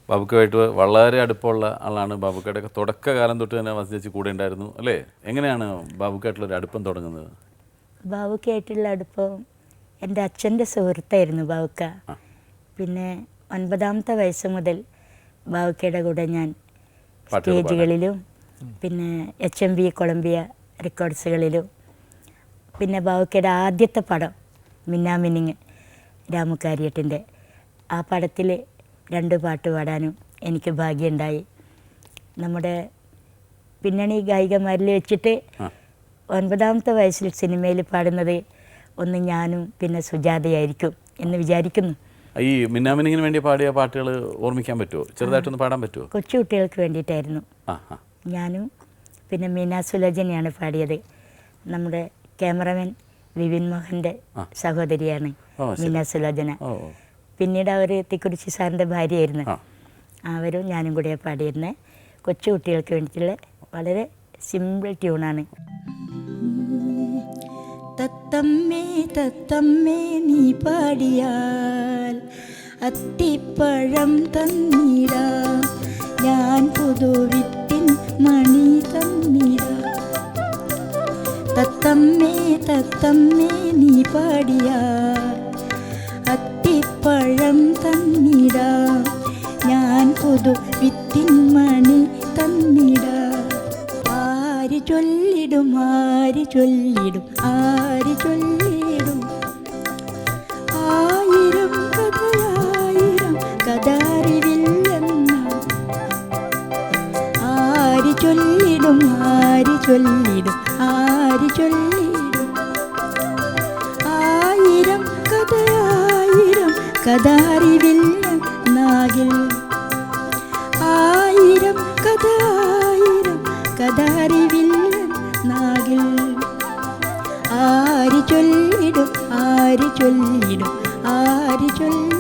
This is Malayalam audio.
ബാബുക്കയുമായിട്ട് വളരെ അടുപ്പമുള്ള ആളാണ്. ബാബുക്കയുടെയൊക്കെ തുടക്കകാലം തൊട്ട് തന്നെ വസി ചേച്ചി കൂടെ ഉണ്ടായിരുന്നു അല്ലേ? എങ്ങനെയാണ് ബാബുക്കയായിട്ടുള്ളൊരു അടുപ്പം തുടങ്ങുന്നത്? ബാബുക്കയായിട്ടുള്ള അടുപ്പം എൻ്റെ അച്ഛൻ്റെ സുഹൃത്തായിരുന്നു ബാബുക്ക. പിന്നെ 9ാമത്തെ വയസ്സ് മുതൽ ബാബുക്കയുടെ കൂടെ ഞാൻ സ്റ്റേജുകളിലും പിന്നെ HMV കൊളംബിയ റെക്കോർഡ്സുകളിലും പിന്നെ ബാബുക്കയുടെ ആദ്യത്തെ പടം മിന്നാമിന്നിങ് രാമുക്കാരിയട്ടിൻ്റെ ആ പടത്തിൽ 2 പാട്ട് പാടാനും എനിക്ക് ഭാഗ്യമുണ്ടായി. നമ്മുടെ പിന്നണി ഗായികമാരിൽ വെച്ചിട്ട് 9ാമത്തെ വയസ്സിൽ സിനിമയിൽ പാടുന്നത് ഒന്ന് ഞാനും പിന്നെ സുജാതയായിരിക്കും എന്ന് വിചാരിക്കുന്നു. ഈ മിന്നാമിന്നിങ്ങിന് വേണ്ടി പാടിയ പാട്ടുകൾ ഓർമ്മിക്കാൻ പറ്റുമോ? ചെറുതായിട്ടൊന്ന് പാടാൻ പറ്റുമോ? കൊച്ചു കുട്ടികൾക്ക് വേണ്ടിയിട്ടായിരുന്നു. ഞാനും പിന്നെ മീന സുലോചനയാണ് പാടിയത്. നമ്മുടെ ക്യാമറമാൻ വിപിൻ മോഹൻ്റെ സഹോദരിയാണ് മീന സുലോചന. പിന്നീട് അവർ തിക്കുറിച്ചി സാറിൻ്റെ ഭാര്യയായിരുന്നു. അവരും ഞാനും കൂടെ പാടിയിരുന്നത്. കൊച്ചു കുട്ടികൾക്ക് വേണ്ടിയിട്ടുള്ള വളരെ സിമ്പിൾ ട്യൂണാണ്. തത്തമ്മേ തത്തമ്മേ നീ പാടിയാൽ അത്തിപ്പഴം തന്നിടാം, ഞാൻ പുതുവിത്തിൻ മണി തന്നിടാം. തത്തമ്മേ തത്തമ്മേ നീ പാടിയാൽ അത്തിപ്പഴം തന്നിടാം, ഞാൻ പുതുവിത്തിൻ മണി തന്നിടാം. ആര് ചൊല്ലിടും ആര് ചൊല്ലിടും ആര് ചൊല്ലിടും, ആയിരം കഥയായിരം കഥറിവില്ലെന്ന. ആര് ചൊല്ലിടും ആര് ചൊല്ലിടും ആര് ചൊല്ലിടും, ആയിരം കഥയായിരം കഥറിവില്ലെന്നാകിൽ. ആയിരം കഥയായിരം കഥറിവില്ലെന്നാകിൽ. ആര് ചൊല്ലിടും ആര് ചൊല്ലിടും ആര് ചൊല്ലിടും.